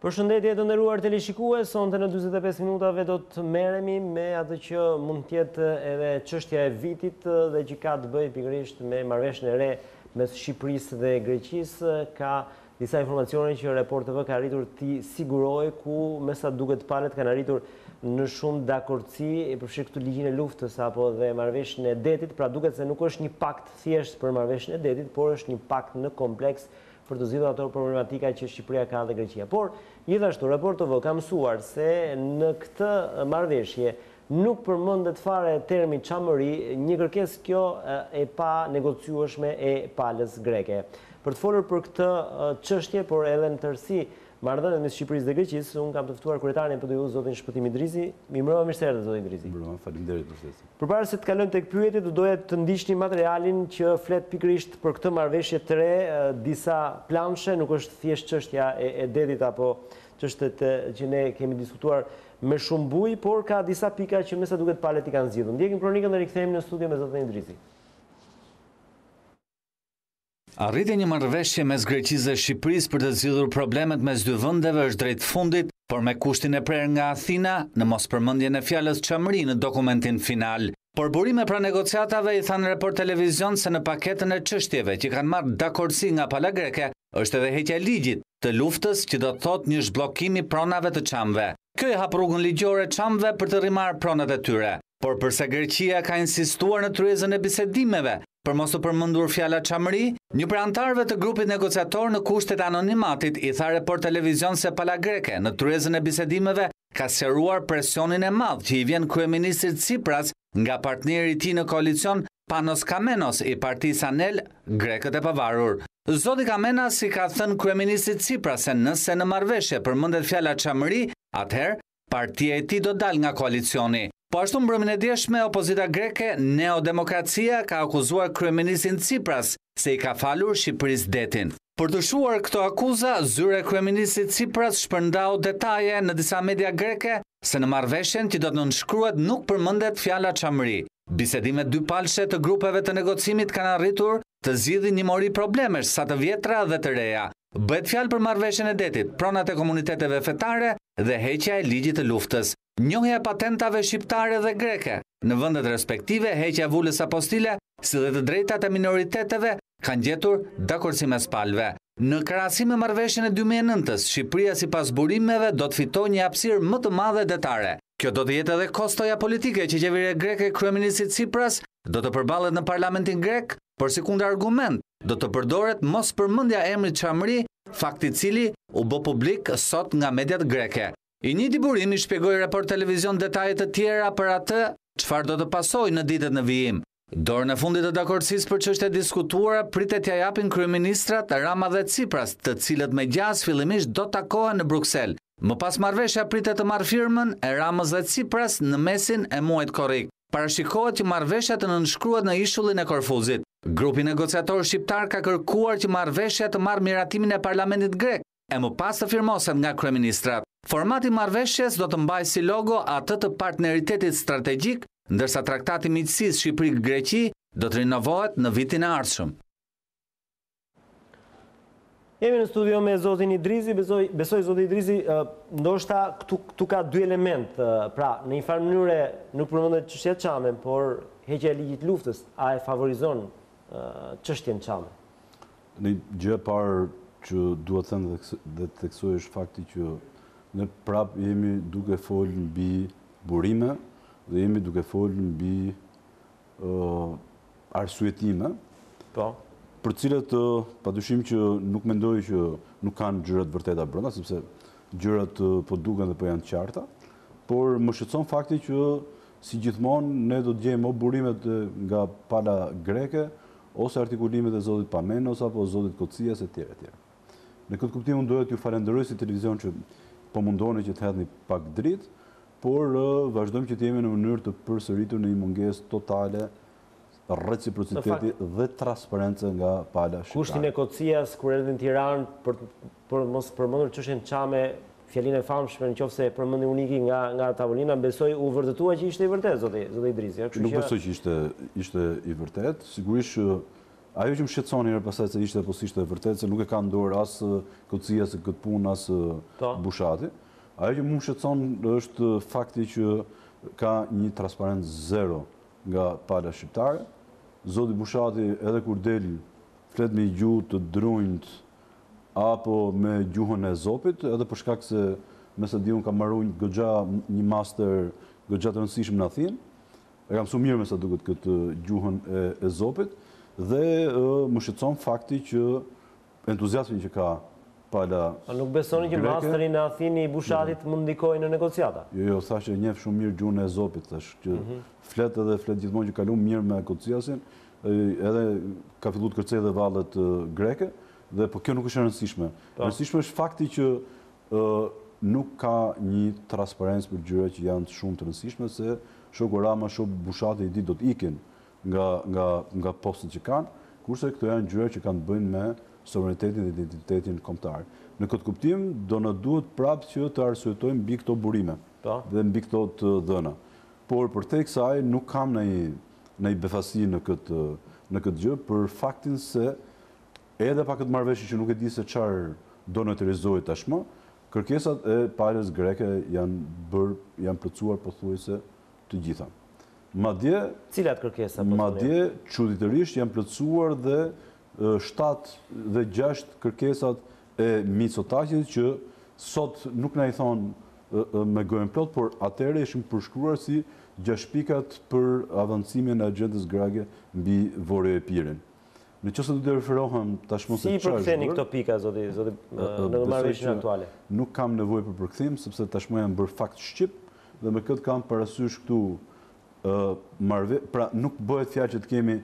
Përshëndetje të nderuar teleshikues, sonte në 45 minutave do të merremi me atë që mund të jetë edhe çështja e vitit dhe që ka të bëjë pikërisht me marrëveshjen e re mes Shqipërisë dhe Greqisë. Ka disa informacione që Report TV ka arritur t'i sigurojë, ku me sa duket palët kanë arritur në shumë dakordsi përfshirë këtë ligjin e luftës apo dhe marrëveshjen e detit. Pra duket se nuk është një pakt thjesht për marrëveshjen e detit, por është një pakt në kompleks për të zgjidhur ato problematika që Shqipëria ka dhe Greqia. Por, gjithashtu, Report TV ka mësuar se në këtë marrëveshje nuk përmendet fare termi Çamëri, një kërkesë kjo e pa negociueshme e palës greke. Për të folur për këtë çështje, por edhe në tërësi marrëdhëniet mes Shqipërisë dhe Greqisë, unë kam të ftuar kryetarin e PDU, zotin Shpetim Idrizi. Mirëmbrëma, mirë se erdhët, zotin Idrizi. Mirëmbrëma, faleminderit për ftesën. Përpara se të kalojmë tek pyetjet, doja të ndiqni materialin që flet pikërisht për këtë marrëveshje të re, disa planshe, nuk është thjesht çështja e detit apo çështet që ne kemi diskutuar me shumë bujë, por ka disa pika që me sa duket palët i kanë zgjidhur. Ndjekim kronikën dhe rikthehemi në studio me zotin Idrizi. Arritja një marrëveshje mes Greqisë dhe Shqipërisë për të zgjidhur problemet mes dy vendeve është drejt fundit, por me kushtin e prerë nga Athina në mospërmendjen e fjalës Çamërinë në dokumentin final. Por burime pra negociatave i thanë Report Televizion se në paketën e çështjeve që kanë marrë dakordsi nga pala greke është edhe heqja e ligjit të luftës, që do të thotë një zhbllokim i pronave të çamëve. Kjo i hap rrugën ligjore çamëve për të rrimarrë pronat e tyre. Por përse Greqia ka insistuar në tryezën e bisedimeve për mos të përmendur fjala Çamëri, një prej anëtarëve të grupit negociator në kushtet e anonimatit i tha Report Televizion se pala greke në tryezën e bisedimeve ka sqaruar presionin e madh që i vjen kryeministrit Tsipras nga partneri i tij në koalicion Panos Kamenos i partisë Anel, Grekët e Pavarur. Zoti Kamenas i ka thënë kryeministrit Tsipras se nëse në marrëveshje përmendet fjala Çamëri, atëherë partia e tij do dalë nga koalicioni. Po ashtu mbrëmjen e djeshme, opozita greke Neodemokracia ka akuzuar kryeministin Tsipras se i ka falur Shqipërisë detin. Për të shuar këto akuza, zyra e kryeministit Tsipras shpërndau detaje në disa media greke se në marrëveshjen që do të nënshkruhet nuk përmendet fjala Çamëri. Bisedimet dypalshe të grupeve të negocimit kanë arritur të zgjidhin një mori problemesh, sa të vjetra dhe të reja. Bëhet fjalë për marrëveshjen e detit, pronat e komuniteteve fetare dhe heqja e ligjit të luftës. Njohja e patentave shqiptare dhe greke. Në vendet respektive, heqja e vulës apostile, si dhe të drejtat e minoriteteve, kanë gjetur dakordsi mes palëve. Në krahasim me marrëveshjen e 2009-s, Shqipëria sipas burimeve do të fitojë një hapësirë më të madhe detare. Kjo do të jetë edhe kostoja politike që qeveria greke e kryeministit Tsipras do të përballet në parlamentin grek, por si kundërargument do të përdoret mos përmendja e emrit Çamëri, fakti i cili u bë publik sot nga mediat greke. I njëjti burim i shpjegoi Report Televizion detaje të tjera për atë çfarë do të pasojë në ditët në vijim. Dorën e fundit të dakordësisë për çështjet diskutuara pritet t'ia japin kryeministrat Rama dhe Tsipras, të cilët me gjas fillimisht do takohen në Bruksel. Më pas marrëveshja pritet të marrë firmën e Ramës dhe Tsipras në mesin e muajit korrik. Parashikohet që marrëveshja të nënshkruhet në ishullin e Korfuzit. Grupi negociator shqiptar ka kërkuar që marrëveshja të marrë miratimin e parlamentit grek e më pas të firmoset nga kryeministrat. Formati i marrëveshjes do të mbajë si logo atë të partneritetit strategjik, ndërsa traktati miqësisë Shqipëri-Greqi do të rinovohet në vitin e ardhshëm. Jemi në studio me zotin Idrizi, besoj zotin Idrizi, ndoshta këtu ka dy element, pra në një farë mënyre nuk përmendet çështja Çame, por heqja e ligjit luftës, a e favorizon çështjen Çame? Në gjë e parë që duhet të them dhe të theksoj është fakti që ne prap jemi duke folur mbi burime dhe jemi duke folur mbi arsyetime. Po. Për cilët padyshim që nuk mendoj që nuk kanë gjërat vërteta brenda, sepse gjërat po duken dhe po janë të qarta, por më shqetëson fakti që si gjithmonë ne do të gjejmë o burimet nga pala greke ose artikulimet e zotit Pamenos apo zotit Kocias e tjera tjera. Në këtë kuptim unë duhet ju falenderoj si televizion që po mundoni që të hedhni pak dritë, por vazhdojmë që të jemi në mënyrë të përsëritur në një mungesë totale reciprociteti dhe transparencë nga pala shqiptare. Kushtin e Kocias kur erdhi në Tiranë për mos përmendur çështjen Çame, fjalinë e famshme nëse përmendi uniki nga tavolina, besoj u vërtetua që ishte i vërtet zoti Idrizi. Nuk besoj që ishte i vërtet. Sigurisht që Ajo që më shqetëson herë pasaj se ishte apo s'ishte e vërtet, se nuk e ka në dorë as Kocësia se këtë punë, as Bushati. Ajo që më shqetëson është fakti që ka një transparencë zero nga pala shqiptare. Zoti Bushati edhe kur del flet me gjuhë të drunjt apo me gjuhën e Zopit, edhe për shkak se me se di unë kam marrë goxha një master goxha të rëndësishëm në Athinë. E kam mësuar mirë me sa duket këtë gjuhën e Zopit dhe më shqetëson fakti që entuziazmi që ka pala greke. Nuk besoni që masterin e Athinë i Bushatit mund ndikojë në negociata? Jo, thashë njeh shumë mirë gjuhën e Zopit, thash që flet gjithmonë që kalon mirë me Kociasin, edhe ka filluar të kërcej dhe vallet greke, dhe po kjo nuk është e rëndësishme. E rëndësishme është fakti që nuk ka një transparencë për gjëra që janë shumë të rëndësishme, se shoku Rama, shoku Bushati i ditë do të ikin nga postet që kanë, kurse këto janë gjëra që kanë të bëjnë me sovranitetin dhe identitetin kombëtar. Në këtë kuptim do na duhet prapë që të arsyetojmë mbi këto burime dhe mbi këto të dhëna. Por përtej kësaj nuk kam ndonjë befasi në këtë gjë për faktin se edhe pa këtë marrëveshje që nuk e di se çfarë do noterizohet tashmë, kërkesat e palës greke janë plotësuar pothuajse të gjitha. Cilat kërkesa? Madje çuditërisht janë plotësuar dhe 7 dhe 6 kërkesat e Mitsotakit që sot nuk na i thonë me gojën plot, por atëherë ishin përshkruar si 6 pikat për avancimin e agjendës greke mbi Vorë e Pirin. Në qoftë se do të referohem tashmë se çfarë. Si përktheni këto pika zoti në marrëveshjen aktuale? Nuk kam nevojë për përkthim sepse tashmë janë bërë fakt shqip dhe me këtë kam parasysh këtu pra nuk bëhet fjalë që të kemi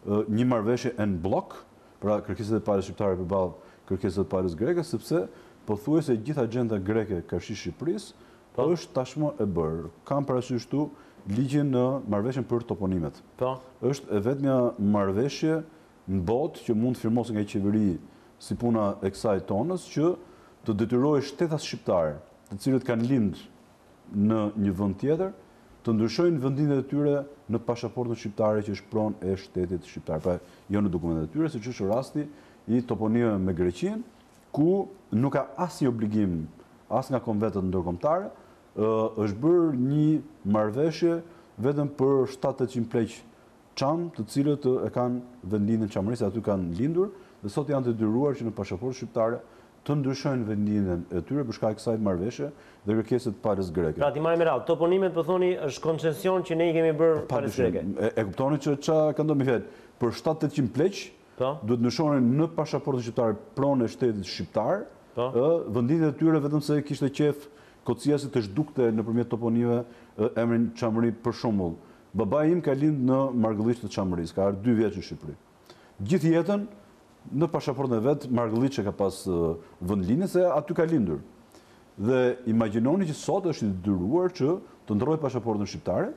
një marrëveshje en blok, pra kërkesat e palës shqiptare përballë kërkesat e palës greke, sepse pothuajse gjithë agjenda greke karshi Shqipërisë është tashmë e bërë. Kam parasysh këtu ligjin në marrëveshjen për toponimet. Është e vetmja marrëveshje në botë që mund të firmosë nga qeveri si puna e kësaj tonës që të detyrojë shtetas shqiptarë, të cilët kanë lindë në një vend tjetër, të ndryshojnë vendimet e tyre në pasaportën shqiptare që është pronë e shtetit shqiptar, pra jo në dokumentet e tyre, siç është rasti i toponimeve me Greqinë, ku nuk ka asnjë obligim as nga konventet ndërkombëtare, është bërë një marrëveshje vetëm për 700 pleq çam, të cilët e kanë vendindjen Çamërisë, aty kanë lindur dhe sot janë të detyruar që në pasaportë shqiptare të ndryshojnë vendindjen e tyre për shkak të kësaj marrëveshje dhe kërkesës të palës greke. Pra ti marrë me radhë, toponimet po thoni është koncesion që ne i kemi bërë palës greke. E kuptoni që ç'a ka ndodhur me fjalë, për 700 pleq duhet ndryshonin në pasaportën shqiptare pronë e shtetit shqiptar, vendindjet e tyre vetëm se kishte qef Kociasi të zhdukte nëpërmjet toponimeve emrin Çamëri për shembull. Babai im ka lindë në Margëlliç të Çamërisë, ka ardhur 2 vjeç në Shqipëri. Gjithë jetën në pasaportën e vet Margëlliç ka pas vendlinje se aty ka lindur. Dhe imagjinoni që sot është i detyruar që të ndrojë pasaportën shqiptare,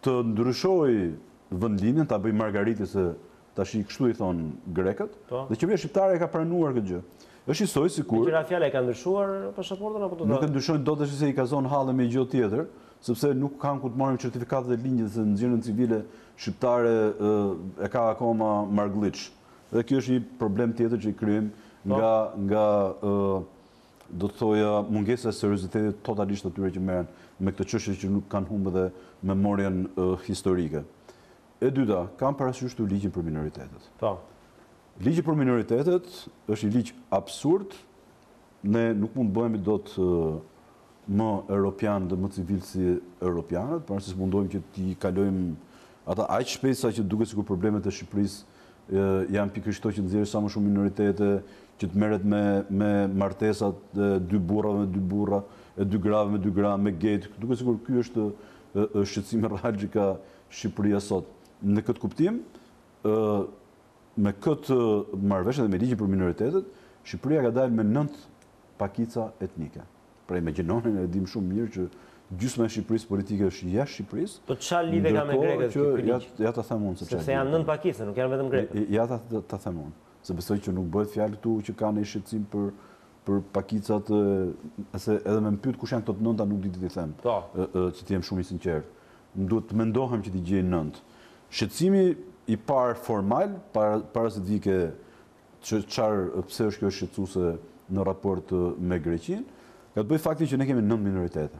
të ndryshojë vendlinjen, ta bëjë Margariti se tash kështu i thon grekët, dhe qeveria shqiptare e ka pranuar këtë gjë. Është njësoj sikur. Qira fjala e ka ndryshuar pasaportën apo do të? Nuk e ndryshojnë dot se i ka zonë hallë me gjë tjetër, sepse nuk kanë ku të marrin certifikatet e linjit se nxjerrjen civile shqiptare e ka akoma Margëlliç. Dhe kjo është një problem tjetër që i kryejmë nga do të thoja mungesa e seriozitetit totalisht atyre që merren me këtë çështje që nuk kanë humbur dhe memorien historike. E dyta, kam parasysh të ligjin për minoritetet. Ligji për minoritetet është një ligj absurd. Ne nuk mund të bëhemi dot më europian dhe më civil si europianët, por se mundojmë që t'i kalojmë ata aq shpejt sa që duket sikur problemet e Shqipërisë janë pikërisht ato që nxjerrin sa më shumë minoritete, që të merret me martesat e 2 burrave me 2 burra, e 2 grave me 2 gra, me gate. Duket sikur ky është shqetësimi real që ka Shqipëria sot. Në këtë kuptim, me këtë marrëveshje dhe me ligjin për minoritetet, Shqipëria ka dalë me 9 pakica etnike. Pra imagjinoni, e dim shumë mirë që gjysma e Shqipërisë politike është jashtë Shqipërisë. Po çfarë lidhje ka me grekët ky ligj? Ja ta them unë sepse janë 9 pakica, nuk janë vetëm grekët. Ja ta them unë, se besoj që nuk bëhet fjalë këtu që kanë një shqetësim për pakicat, se edhe me pyet kush janë këto 9-ta nuk di të them. Që të jem shumë i sinqert. Duhet të mendohem që t'i gjej 9. Shqetësimi i parë formal, para se të vike pse është kjo shqetësuese në raport me Greqinë, ka të bëjë fakti që ne kemi 9 minoritete.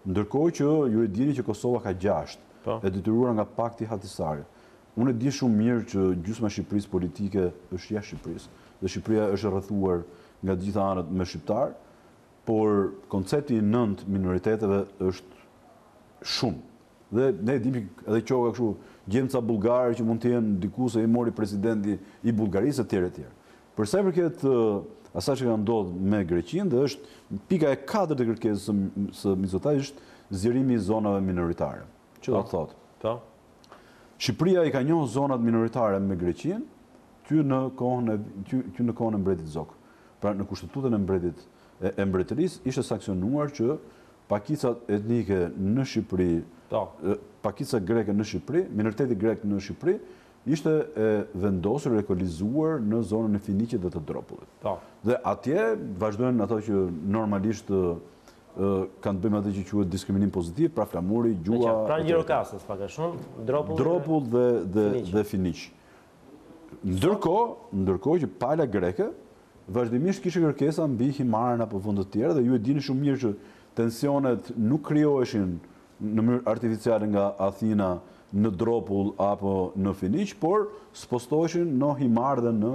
Ndërkohë që ju e dini që Kosova ka 6, e detyruar nga pakti hatisarit. Unë e di shumë mirë që gjysma e Shqipërisë politike është jashtë Shqipërisë, dhe Shqipëria është rrethuar nga të gjitha anët me shqiptar, por koncepti i 9 minoriteteve është shumë. Dhe ne dimi edhe qoka kështu gjemca bullgare që mund të jenë diku se i mori presidenti i Bullgarisë etj etj. Për sa i përket asaj që ka ndodhur me Greqinë, dhe është pika e 4 e kërkesës së Mitsotakis është zgjerimi i zonave minoritare. Që do të thotë? Shqipëria i ka njohur zonat minoritare me Greqinë ty në kohën e mbretit Zog. Pra në kushtetutën e mbretërisë ishte sankcionuar që pakicat etnike në Shqipëri, pakica greke në Shqipëri, minoriteti grek në Shqipëri, ishte vendosur, rekolizuar në zonën e Finiqit dhe të Dropullit. Dhe atje vazhdojnë ato që normalisht kanë të bëjmë atë që quhet diskriminim pozitiv, pra flamuri, gjua... Pra në Gjirokastës, pak e shumë, Dropull dhe Finiq. Ndërkohë që pala greke, vazhdimisht kishte kërkesa mbi himarën apo vende të tjera, dhe ju e dini shumë mirë që tensionet nuk krijoheshin në mënyrë artificiale nga Athina në Dropull apo në Finiq, por spostoheshin në himar dhe në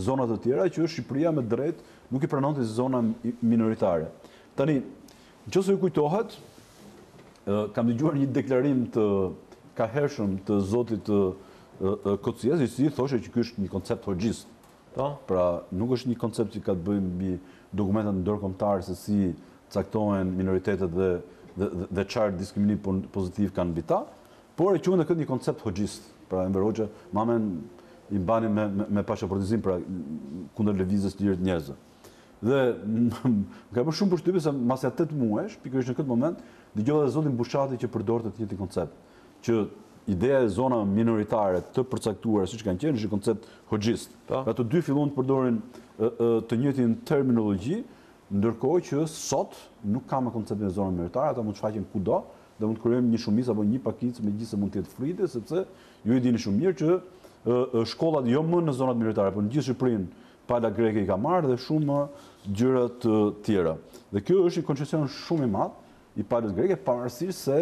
zonat të tjera që Shqipëria me drejt nuk i pranonte si zona minoritare. Tani, nëse ju kujtohet, kam dëgjuar një deklarim të kahershëm të zotit Kocias, i cili thoshte që ky është një koncept hoxhist. Pra, nuk është një koncept që ka të bëjë mbi dokumentat ndërkombëtare se si caktohen minoritetet dhe çfarë diskriminim pozitiv kanë mbi ta, por e quhen këtë një koncept hoxhist. Pra, Enver Hoxha, mamen i mbanin me pasaportizim pra kundër lëvizjes të njerëzve. Dhe ka bërë shumë përshtypje se mas 8 muajsh, pikërisht në këtë moment, dëgjova dhe zotin Bushati që përdorte të njëjtin koncept, që ideja e zona minoritare të përcaktuara siç kanë qenë është një koncept hoxhist. Ato dy fillon të përdorin të njëjtin terminologji, ndërkohë që sot nuk ka më konceptin e zonave minoritare, ata mund të shfaqen kudo dhe mund të krijojmë një shumicë apo një pakicë megjithëse mund të jetë frite, sepse ju e dini shumë mirë që shkollat jo më në zonat minoritare, por në gjithë Shqipërinë pala greke i ka marrë dhe shumë gjëra të tjera. Dhe kjo është një koncesion shumë i madh i palës greke, pavarësisht se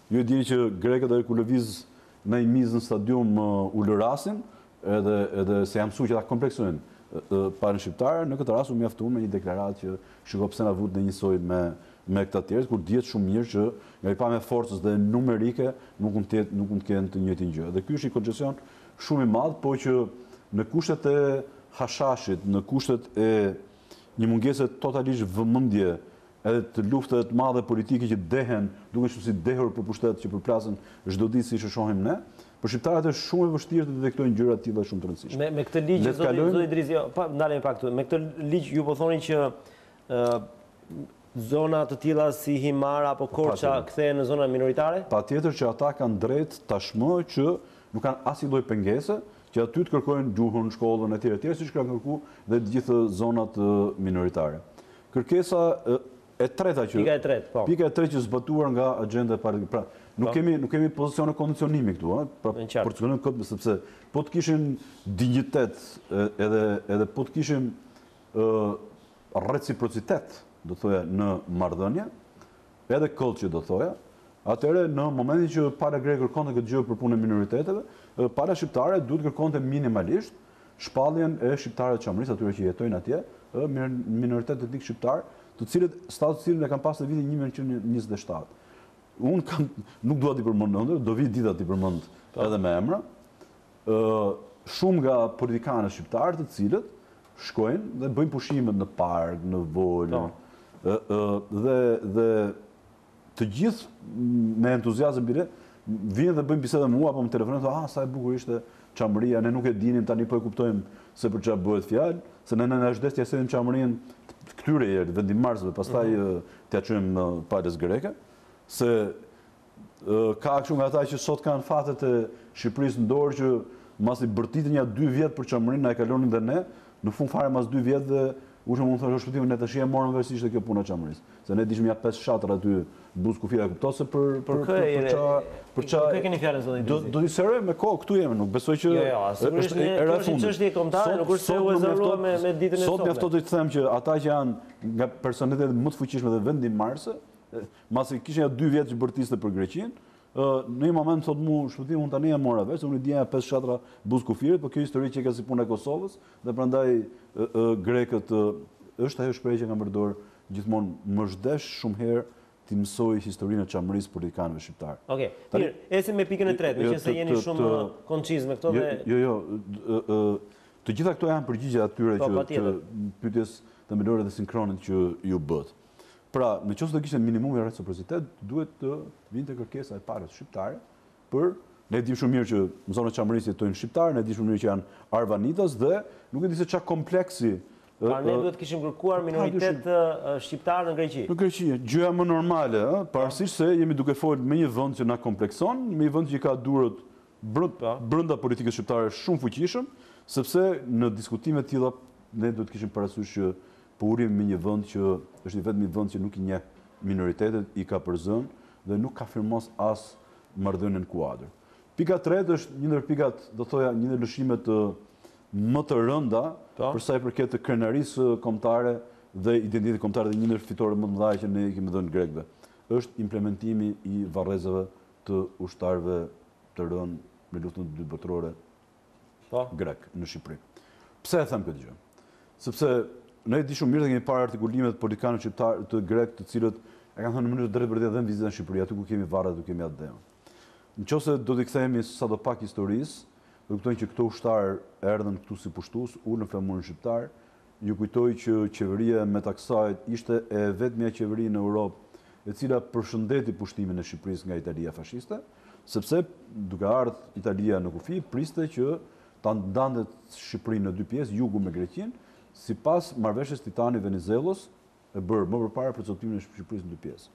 ju e dini që grekët edhe kur lëviz në një mizë në stadium u lërasin, edhe se jam mësuar që ta kompleksojnë palën shqiptare, në këtë rast u mjaftuan me një deklaratë që shiko pse na vut në njësoj me këta të tjerë, kur dihet shumë mirë që nga i pamja forcës dhe numerike nuk mund të kenë të njëjtin gjë. Dhe ky është një koncesion shumë i madh, po që në kushtet e hashashit, në kushtet e një mungese totalisht vëmendje edhe të lufte të madhe politike që dehen, duke qenë si dehur për pushtet që përplasen çdo ditë siç e shohim ne, për shqiptarët është shumë e vështirë të detektojnë gjëra të tilla shumë të rëndësishme. Me këtë ligj zoti Idrizi, ndalemi pak këtu. Me këtë ligj ju po thoni që zona të tilla si Himar apo Korça kthehen në zona minoritare? Patjetër që ata kanë drejt tashmë që nuk kanë asnjë lloj pengese, që aty të kërkojnë gjuhën, shkollën etj etj, siç kanë kërkuar dhe të gjithë zonat minoritare. Kërkesa e treta që pika e tretë që zbatuar nga agjenda e parë. Pra, nuk kemi pozicione kondicionimi këtu, pra përcaktojmë këtë sepse po të kishin dinjitet edhe po të kishin reciprocitet, do thoya në marrëdhënie, edhe culture do thoya, atëherë në momentin që para grek kërkonte këtë gjë për punën e minoriteteve, para shqiptare duhet kërkonte minimalisht shpalljen e shqiptarëve të Çamërisë, atyre që jetojnë atje, minoritet etnik shqiptar, të cilët status cilën e kanë pasur në vitin 1927. Unë nuk dua t'i përmend, do vi dita t'i përmend edhe me emra. Shumë nga politikanët shqiptarë të cilët shkojnë dhe bëjnë pushimet në park, në volë, dhe të gjithë me entuziazëm bile vinë dhe bëjnë biseda me mua apo më telefonojnë, thonë, sa e bukur ishte Çamëria, ne nuk e dinim, tani po e kuptojmë se për çfarë bëhet fjalë, se ne na është destë jasenim Çamërinë këtyre herë vendimarrësve, pastaj t'ia çojmë palës greke, se ka kështu nga ata që sot kanë fatet e Shqipërisë në dorë që masi bërtitën ja 2 vjet për Çamërinë na e kalonin dhe ne, në fund fare mas 2 vjet dhe Ushë mund të thashë shpëtimin ne tash e morëm vërsisht kjo puna e Çamërisë. Se ne dishim ja 5 shatër aty buz kufira kupton se për Kë keni fjalën zonë Idrizi? Do të seroj me kohë këtu jemi, nuk besoj që është era fundi. Është çështje kombëtare, nuk është se u ezarua me ditën e sotme. Sot mjafton të them që ata që janë nga personalitetet më të fuqishme dhe vendimmarrëse, masi kishin ja 2 vjet që bërtiste për Greqinë, në një moment thot mu shpëtimi unë tani e mora vesh, unë i dija 5 shatra buz kufirit, por kjo histori që ka si puna e Kosovës dhe prandaj grekët është ajo shprehje që kanë përdor gjithmonë më zhdesh shumë herë ti mësoj historinë e Çamërisë politikanëve shqiptar. Okej. Mirë, esim me pikën e tretë, meqense jeni shumë konciz me këto dhe Jo, të gjitha këto janë përgjigje atyre që pyetjes themelore dhe sinkronit që ju bët. Pra, në qoftë do kishte minimumi reciprocitet, duhet të vinte kërkesa e parë shqiptare për ne dim shumë mirë që në zonën e Çamërisë jetojnë shqiptarë, ne dim shumë mirë që janë arvanitas dhe nuk e di se çka kompleksi. Ne duhet kishim kërkuar minoritet shqiptar në Greqi. Në Greqi, gjëja më normale, pavarësisht se jemi duke folur me një vend që na komplekson, me një vend që ka durët brenda politikës shqiptare shumë fuqishëm, sepse në diskutime të tilla ne duhet kishim parasysh që po urim me një vend që është vetëm një vend që nuk i njeh minoritetet, i ka përzën dhe nuk ka firmos as marrëdhënien kuadër. Pika 3 është një ndër pikat, do thoja, një ndër lëshimet më të rënda për sa i përket të krenarisë kombëtare dhe identitetit kombëtar dhe një ndër fitoret më të mëdha që ne i kemi dhënë grekëve. Është implementimi i varrezave të ushtarëve të rënë në luftën e dytë botërore grek në Shqipëri. Pse e them këtë gjë? Sepse ne di shumë mirë se kemi parë artikulimet politikanë shqiptar të grek të cilët e kanë thënë në mënyrë të drejtë për të dhënë vizitën në Shqipëri, aty ku kemi varret, ku kemi atë dëm. Nëse do të kthehemi sadopak historisë, do kuptojmë që këto ushtarë erdhën këtu si pushtues, ulën në flamurin shqiptar. Ju kujtoj që qeveria me taksajt ishte e vetmja qeveri në Europë e cila përshëndeti pushtimin e Shqipërisë nga Italia fashiste, sepse duke ardhur Italia në kufi, priste që ta ndante Shqipërinë në 2 pjesë, jugu me Greqinë, sipas marrëveshjes Titani Venizelos e bërë më përpara për coptimin e Shqipërisë në 2 pjesë.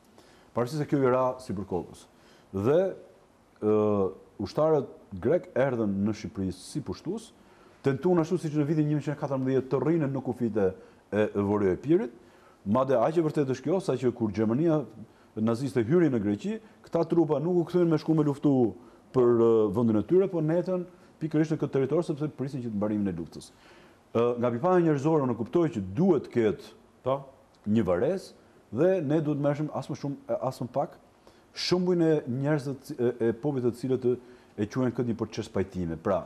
Pavarësisht se kjo i ra sipërkohës. Dhe ushtarët grek erdhën në Shqipëri si pushtues, tentuan ashtu siç në vitin 1914 të rrinë në kufit e Vorë e Pirit, madje aq e vërtetë është kjo, saqë kur Gjermania naziste hyri në Greqi, këta trupa nuk u kthyen me shku me luftu për vendin e tyre, por netën pikërisht në këtë territor sepse prisin që të mbarimin e luftës. Nga pikpamja njerëzore unë kuptoj që duhet të ketë një varrezë dhe ne duhet të merreshim as më shumë as më pak shembullin e njerëzve e popullit të cilët e quajnë këtë një proces pajtime. Pra,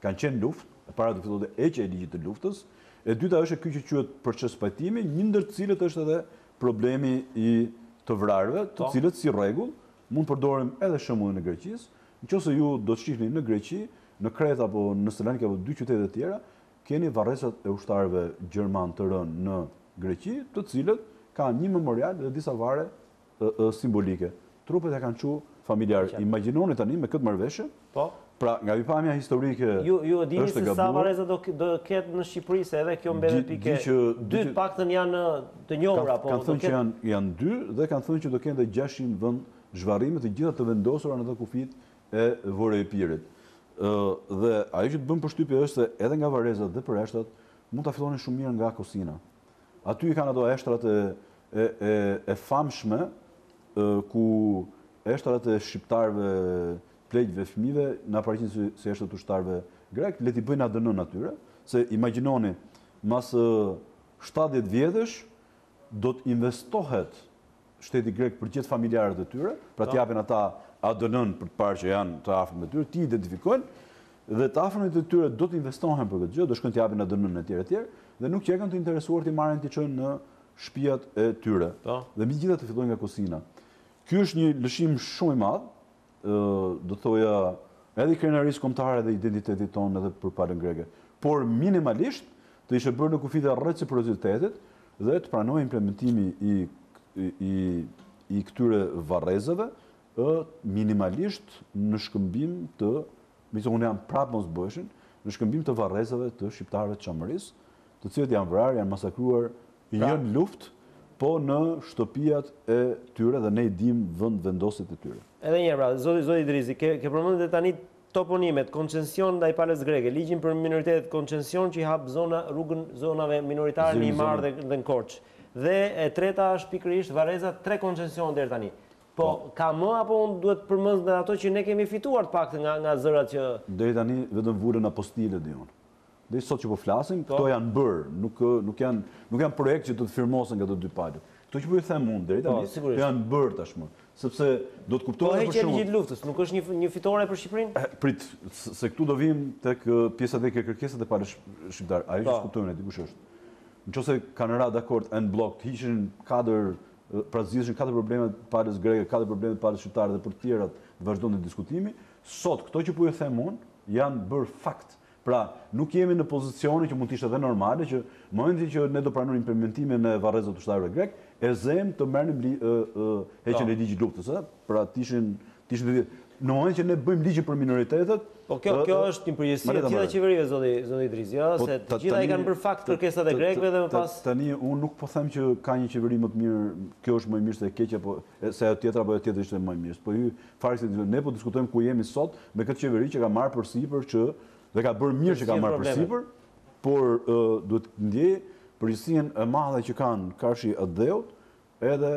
kanë qenë luftë, e para do fillohet heqja e ligjit të luftës, e dyta është ky që quhet proces pajtimi, një ndër të cilët është edhe problemi i të vrarëve, të cilët si rregull mund të përdorim edhe shembullin e Greqisë. Nëse ju do të shihni në Greqi, në Kretë apo në Salonik apo 2 qytete të tjera, keni varrezat e ushtarëve gjerman të rënë në Greqi, të cilët kanë një memorial dhe disa vare simbolike. Trupet e kanë qu familjar. Imagjinoni tani me këtë marrëveshje. Pra, nga pikpamja historike ju e dini se sa varreza do ketë në Shqipëri, se edhe kjo mbetet pikë. 2 të paktën janë të njohura, po kanë thënë që janë 2 dhe kanë thënë që do kenë edhe 600 vend zhvarrime të gjitha të vendosura në ato kufit e Vorë e Pirit. Dhe ajo që të bën përshtypje është se edhe nga varrezat dhe përreshtat mund ta fillonin shumë mirë nga Kosina. Aty i kanë ato eshtrat e famshme ku eshtrat e shqiptarëve, pleqve, fëmijëve na paraqiten si eshtrat ushtarëve grek, le t'i bëjnë ADN natyre, se imagjinoni mas 70 vjetësh do të investohet shteti grek për gjithë familjarët e tyre, pra t'japin ata ADN-n për të parë që janë të afërm me tyre, ti identifikojnë dhe të afërmit e tyre do të investohen për këtë gjë, do shkojnë t'japin ADN-n etj. Dhe nuk qekën të interesuar t'i marrin t'i çojnë në shtëpiat e tyre. Dhe mbi gjitha të fillojnë nga Kosina. Ky është një lëshim shumë i madh, do thoja edhe i krenarisë kombëtare dhe identitetit tonë edhe për palën greke. Por minimalisht të ishte bërë në kufit e reciprocitetit dhe të pranojë implementimi i këtyre varrezave minimalisht në shkëmbim të, unë jam prapë mos bëshin, në shkëmbim të varrezave të shqiptarëve të Çamërisë, të cilët janë vrarë, janë masakruar, janë luftë, po në shtëpiat e tyre dhe ne i dim vendosit e tyre. Edhe një pra, zoti Idrizi, ke përmendur tani toponimet, koncesion ndaj palës greke, ligjin për minoritetet, koncesion që i hap rrugën zonave minoritare në Imar dhe në Korçë. Dhe e treta është pikërisht Vareza 3 koncesion deri tani. Po, ka më apo unë duhet përmend me ato që ne kemi fituar të paktën nga zërat që deri tani vetëm vurën apostile diun. Dhe sot që po flasim, këto janë bërë, nuk janë projekt që do të firmosen nga të dy palët. Këto që po i them unë deri tani janë bërë tashmë, sepse do të kuptohet për shkak të ligjit luftës, nuk është një fitore për Shqipërinë? Prit, se këtu do vim tek pjesat e kërkesat e palës shqiptare. Ajo që kuptojmë ne dikush është. Nëse kanë ra dakord en blok të hiqin katër pra zgjidheshin 4 probleme të palës greke, 4 probleme të palës shqiptare dhe për të tjerat vazhdonte diskutimi. Sot këto që po ju them unë janë bërë fakt. Pra, nuk jemi në pozicione që mund të ishte edhe normale që në momentin që ne do pranojmë implementimin e varrezave të ushtarëve grek, e zem të merrnim heqjen e ligjit luftës, pra tishin në momentin që ne bëjmë ligjin për minoritetet. Po kjo është një përgjegjësi e tillë qeverive zoti Idrizi, se të gjitha i kanë bërë fakt kërkesat e grekëve dhe më pas. Tani unë nuk po them që ka një qeveri më të mirë, kjo është më e mirë se e keqja, po se ajo tjetra apo ajo tjetër ishte më e mirë. Po fare se ne po diskutojmë ku jemi sot me këtë qeveri që ka marrë përsipër që dhe ka bërë mirë që ka marrë përsipër, por duhet të ndjej përgjegjësinë e madhe që kanë karshi adheut edhe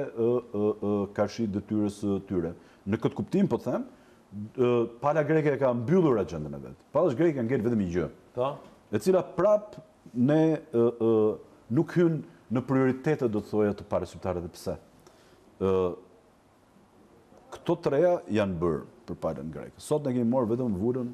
karshi detyrës tyre. Në këtë kuptim po them, pala greke ka mbyllur agjendën e vet. Pala greke ka ngel vetëm një gjë. E cila prap ne nuk hyn në prioritetet do të thoja të palës shqiptare dhe pse. Këto treja janë bërë për palën greke. Sot ne kemi marrë vetëm vurën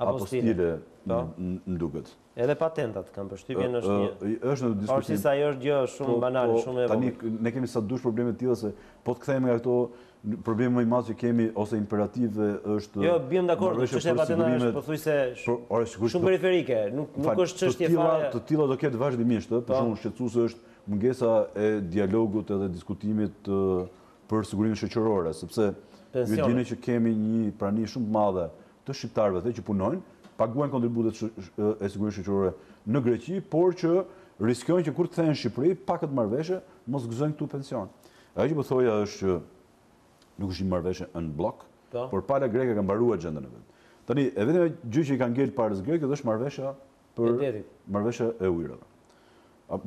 apostile në duket. Edhe patentat kanë përshtypjen është në diskutim. Pavarësisht se ajo është gjë shumë banale, shumë e vogël. Tani ne kemi sa dush probleme të tilla se po të kthehemi nga këto probleme më i madh që kemi ose imperative është. Jo, biem dakord, çështja e patentave është pothuajse shumë periferike, nuk është çështje fare. Të tilla do ketë vazhdimisht, për shembull shqetësuese është mungesa e dialogut edhe diskutimit për sigurinë shoqërore, sepse ju dini që kemi një prani shumë të madhe të shqiptarëve që punojnë, paguajnë kontributet e sigurisë shoqërore në Greqi, por që riskojnë që kur të kthehen në Shqipëri, pa këtë marrëveshje, mos gëzojnë këtu pension. Ajo që po thoja është që nuk është një marrëveshje në blok, por pala greke ka mbaruar agjendën e vet. Tani, e vetmja gjë që i ka ngel palës greke është marrëveshja e ujërave.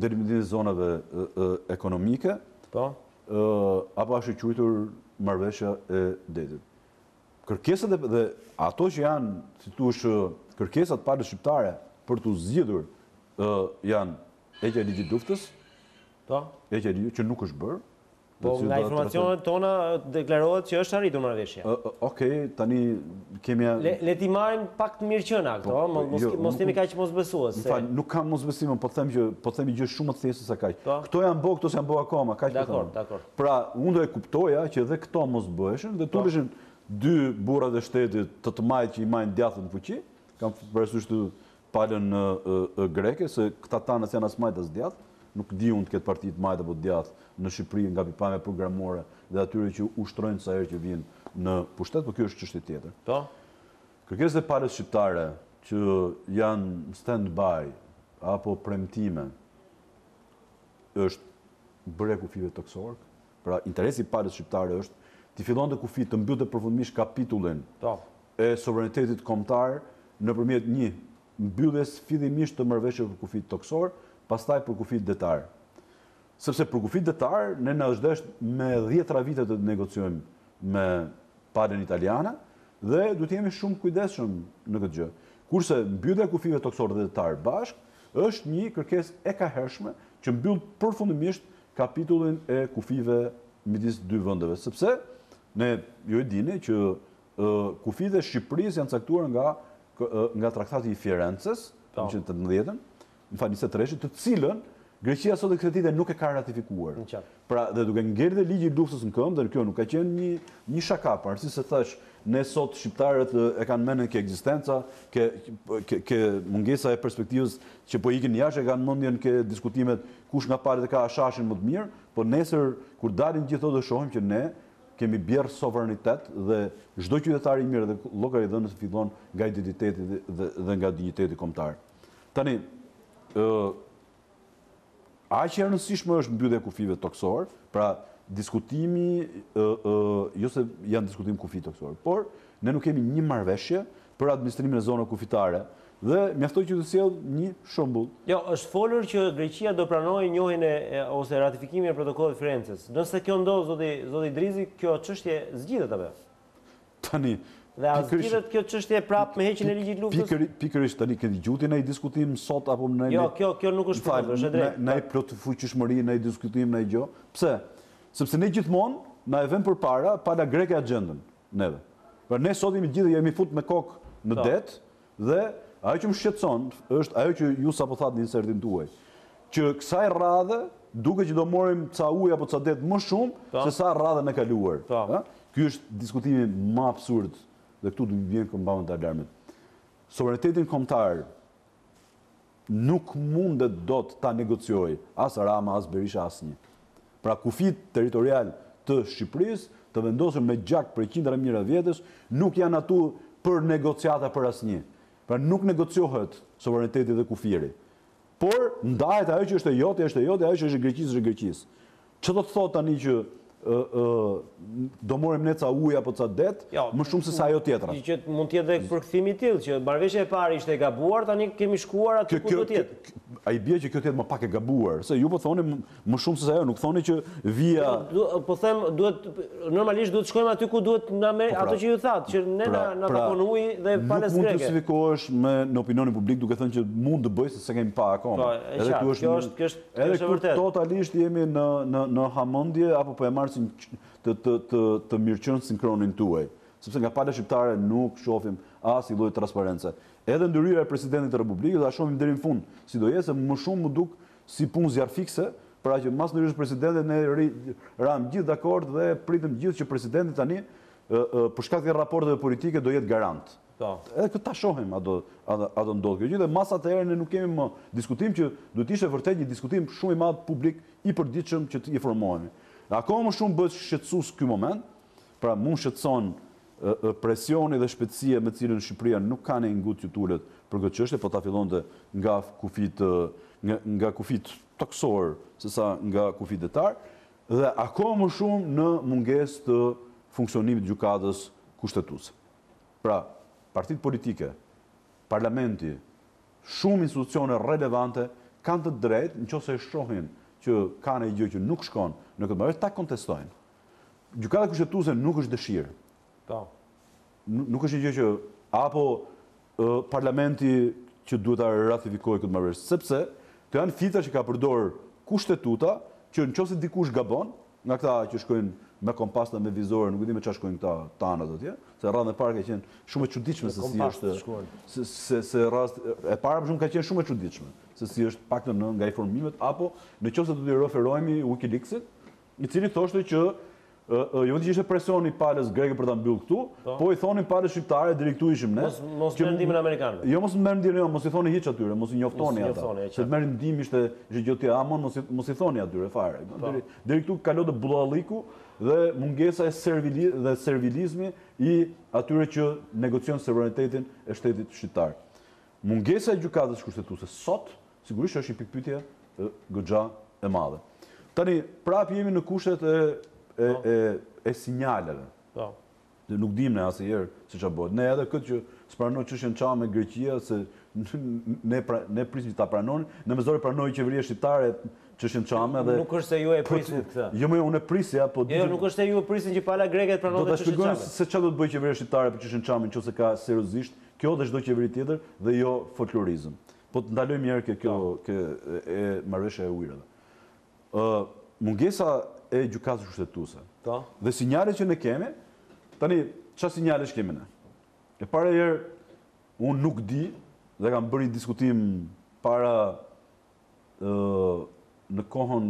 Deri në zonave ekonomike, apo është e quajtur marrëveshja e detit. Kërkesat dhe ato që janë, si thuaç, kërkesat palës shqiptare për të zgjidhur janë heqja e ligjit luftës, heqja e ligjit që nuk është bërë. Po nga informacionet tona deklarohet që është arritur marrëveshja. Okej, tani kemi le t'i marrim pak të mirëqenia këto, mos jemi kaq mosbesues. Nuk kam mosbesim, po them një gjë shumë më të thjeshtë se kaq. Këto janë bërë, këto s'janë bërë akoma, kaq po them. Dakor. Pra, unë do e kuptoja që edhe këto mos bëheshin dhe tuleshin dy burrat e shtetit të majtë që i majnë djathët në fuqi, kam parasysh të palën greke, se këta tanës janë as majtë as djathë, nuk di unë të ketë parti të majtë apo djathë në Shqipëri nga pikpamja programore dhe atyre që ushtrojnë sa herë që vinë në pushtet, por kjo është çështje tjetër. Kërkesat e palës shqiptare që janë stand-by apo premtime është bërja e kufive toksor. Pra interesi i palës shqiptare është të fillon të kufi të mbyllë përfundimisht kapitullin e sovranitetit kombëtar nëpërmjet një mbylljes fillimisht të marrëveshjeve për kufit toksor, pastaj për kufit detar. Sepse për kufit detar ne na është desht me 10 vite të negociojmë me palën italiane dhe duhet jemi shumë kujdesshëm në këtë gjë. Kurse mbyllja e kufive toksor dhe detar bashk është një kërkesë e kahershme që mbyll përfundimisht kapitullin e kufive midis dy vendeve, sepse ne ju e dini që kufit e Shqipërisë janë caktuar nga traktati i Firences, 1918, në fakt 23, të cilën Greqia sot e kësaj dite nuk e ka ratifikuar. Pra, dhe duke ngjerë ligjin luftës në këmbë, dhe kjo nuk ka qenë një shaka, pavarësisht se thash, ne sot shqiptarët e kanë mendjen ke ekzistenca, ke mungesa e perspektivës që po ikin jashtë, e kanë mendjen ke diskutimet kush nga palët e ka ashashin më të mirë, por nesër kur dalin gjithë do shohim që ne kemi bjerë sovranitet dhe çdo qytetar i mirë dhe llogari i dhënës fillon nga identiteti dhe nga dinjiteti kombëtar. Tani, aq e rëndësishme është mbyllja e kufive toksor, pra diskutimi, jo se janë diskutim kufi toksor, por ne nuk kemi një marrëveshje për administrimin e zonave kufitare dhe mjaftoi që të sjell një shembull. Jo, është folur që Greqia do pranojë njohjen ose ratifikimin e protokollit Firencës. Nëse kjo ndodh, zoti Idrizi, kjo çështje zgjidhet apo? Tani dhe a zgjidhet kjo çështje prapë me heqjen e ligjit luftës? Pikërisht tani këtë gjutin ai diskutim sot apo në Jo, kjo nuk është problem, është drejt. Ne plot fuqishmëri, ne diskutim, ne gjë. Pse? Sepse ne gjithmonë na e vëmë përpara pala greke agjendën neve. Por ne sot jemi fut me kokë në det dhe ajo që më shqetëson është ajo që ju sapo thatë në insertin tuaj, që kësaj radhe duke që do morim ca ujë apo ca det më shumë se sa radhën e kaluar. Ky është diskutimi më absurd dhe këtu do të vjen këmbën të alarmit. Sovranitetin kombëtar nuk mundet dot ta negociojë as Rama, as Berisha, asnjë. Pra kufit territorial të Shqipërisë të vendosur me gjak për qindra mijëra vjetësh nuk janë atu për negociata për asnjë. Pra nuk negociohet sovraniteti dhe kufiri. Por ndahet ajo që është e jote, ajo që është e Greqisë, është e Greqisë. Ç'do të thotë tani që do morim ne ca ujë apo ca det, më shumë se sa ajo tjetra. Që mund të jetë edhe përkthimi i tillë, që marrëveshja e parë ishte e gabuar, tani kemi shkuar aty ku do të jetë. Ai bie që kjo të jetë më pak e gabuar, se ju po thoni më shumë se sa ajo, nuk thoni që via. Po them, normalisht duhet të shkojmë aty ku duhet ato që ju thatë, që ne na takon uji dhe palës greke. Nuk mund të justifikohesh në opinionin publik duke thënë që mund të bëj se s'e kemi pa akoma. Kjo është vërtet. Totalisht jemi në hamendje apo po e marrim të mirëqenë sinkronin tuaj. Sepse nga pala shqiptare nuk shohim as i lloj transparence. Edhe ndërhyrja e presidentit të Republikës a shohim deri në fund, si do jetë, më shumë më duk si punë zjarr fikse, pra që mas ndërhyrjes presidentit ne ram gjithë dakord dhe pritem gjithë që presidenti tani për shkak të raporteve politike do jetë garant. Edhe këtë ta shohim a do ndodh kjo gjë dhe mas atëherë ne nuk kemi më diskutim që duhet ishte vërtet një diskutim shumë i madh publik i përditshëm që të informohemi. Akoma më shumë bëhet shqetësues ky moment, pra mu shqetëson presioni dhe shpejtësia me cilën Shqipëria nuk ka ne ngut që tulet për këtë çështje, po ta fillonte nga kufit toksor sesa nga kufit detar dhe akoma më shumë në mungesë të funksionimit të gjykatës kushtetuese. Pra, partitë politike, parlamenti, shumë institucione relevante kanë të drejtë nëse e shohin që ka një gjë që nuk shkon në këtë marrëveshje ta kontestojnë. Gjykata kushtetuese nuk është dëshirë. Nuk është një gjë që apo parlamenti që duhet ta ratifikojë këtë marrëveshje, sepse këto janë fitra që ka përdor kushtetuta që nëse dikush gabon, nga këta që shkojnë me kompas dhe me vizore, nuk e di me çfarë shkojnë këta tanat atje, se radhën e parë ka qenë shumë e çuditshme se si është se rast e para për shkak ka qenë shumë e çuditshme, se si është paktën nga informimet apo nëse do t'i referohemi Wikileaksit, i cili thoshte që jo vetë ishte presioni palës greke për ta mbyllë këtu, po i thonin palës shqiptare, direkt këtu ishim ne. Mos merr ndihmën amerikanëve. Jo, mos merr ndihmën, mos i thoni hiç atyre, mos i njoftoni ata. Se të merrin ndihmë ishte gjë tjetër, mos i thoni atyre fare. Direkt këtu kalon të bullalliku dhe mungesa e servilizmi i atyre që negocion sovranitetin e shtetit shqiptar. Mungesa e gjykatës kushtetuese sot sigurisht është një pikpyetje goxha e madhe. Tani, prapë jemi në kushtet e sinjaleve. Nuk dim ne asnjëherë se çfarë bëhet. Ne edhe këtë që s'pranoi çështjen Çam me Greqia se ne prisim ta pranonin, në mesore pranoi qeveria shqiptare çështjen Çam edhe nuk është se ju e prisit këtë. Jo, unë e prisja, po jo, nuk është se ju e prisin që pala greke të pranonte çështjen Çam. Do ta shpjegoj se çfarë do të bëjë qeveria shqiptare për çështjen Çam nëse ka seriozisht kjo dhe çdo qeveri tjetër dhe jo folklorizëm. Po të ndalojmë një herë kjo e marrëveshja e ujërave. Mungesa e gjykatës kushtetuese. Dhe sinjalet që ne kemi, tani çfarë sinjalesh kemi ne? E para herë unë nuk di dhe kam bërë një diskutim para në kohën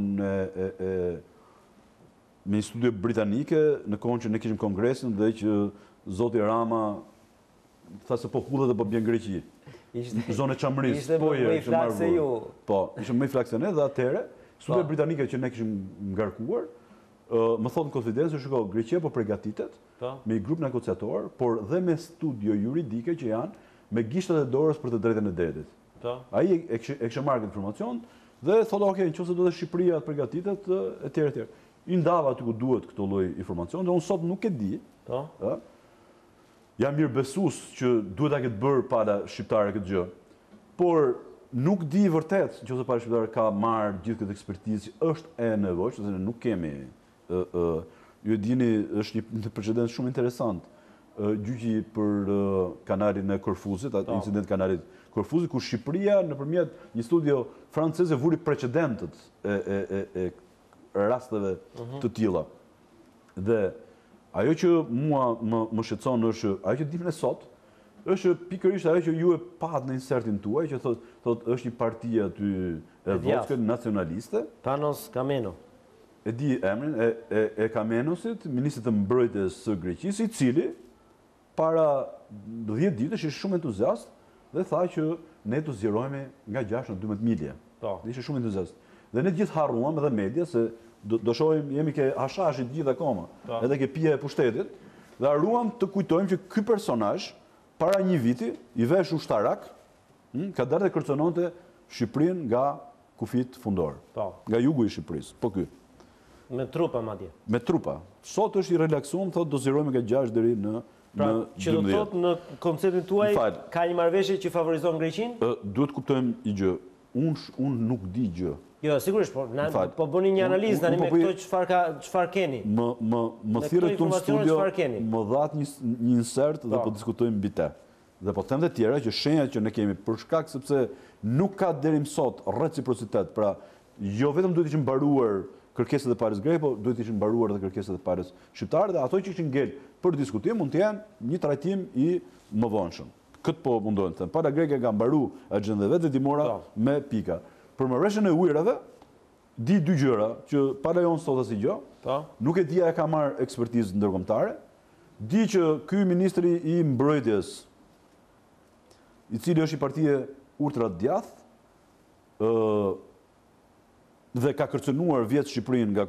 me një studio britanike, në kohën që ne kishim kongresin dhe që zoti Rama tha se po hudhet dhe po bjen Greqi. Zonë e Çamërisë. Ishte më i flak se ju. Po, ishte më i flak se ne dhe atëherë studio britanike që ne kishim ngarkuar, më thotë në konfidencë, shiko, Greqia po përgatitet me një grup negociator, por dhe me studio juridike që janë me gishtat e dorës për të drejtën e detit. Ai e kishte marrë informacion dhe thotë, ok, nëse do të Shqipëria të përgatitet, etj. I ndava aty ku duhet këtë lloj informacion, dhe unë sot nuk e di. jam mirëbesues që duhet ta ketë bërë para shqiptare këtë gjë, por nuk di vërtet nëse para shqiptare ka marrë gjithë këtë ekspertizë, është e nevojshme, se ne nuk kemi. Ju e dini, është një precedent shumë interesant. Gjyqi për kanalin e Korfuzit, incident kanalit Korfuzit, ku Shqipëria nëpërmjet një studio franceze vuri precedentet e rasteve të tilla. Dhe ajo që mua më shqetëson është ajo që dimë ne sot, është pikërisht ajo që ju e pat në insertin tuaj, që thot është një parti aty e voskën nacionaliste. Panos Kameno. E di emrin e Kamenosit, ministrit të mbrojtjes së Greqisë, i cili para 10 ditësh ishte shumë entuziast dhe tha që ne do zgjerohemi nga 6 në 12 milje. Ishte shumë entuziast. Dhe ne gjithë harruam edhe media se do shohim, jemi ke hashashit gjithë akoma, edhe ke pije e pushtetit, dhe harruam të kujtojmë që ky personazh para një viti i vesh ushtarak, ka dalë dhe kërcënonte Shqipërinë nga kufit fundor, nga jugu i Shqipërisë. Po ky. Me trupa madje. Me trupa. Sot është i relaksuar, thotë do zgjerohemi nga 6 deri në Pra, që do thotë në konceptin tuaj ka një marrëveshje që favorizon Greqinë? Duhet kuptojmë një gjë. Unë nuk di gjë. Jo, sigurisht, po bëni një analizë tani me këto çfarë keni. Më thirrët këtu në studio, më dhat një insert dhe po diskutojmë mbi të. Dhe po them të tjera që shenjat që ne kemi për shkak sepse nuk ka deri më sot reciprocitet, pra jo vetëm duhet të ishin mbaruar kërkesat e parës greke, po duhet të ishin mbaruar edhe kërkesat e parës shqiptare, dhe ato që ishin ngel për diskutim mund të jenë një trajtim i mëvonshëm. Këtë po mundohen të them. Para greke ka mbaru agjendën vetë dimora me pika. Për marrëveshjen e ujrave, di dy gjëra që para jonë sot as gjë. Nuk e dia e ka marrë ekspertizë ndërkombëtare. Di që ky ministri i mbrojtjes, i cili është i partie ultra djathtë, dhe ka kërcënuar vjet Shqipërinë nga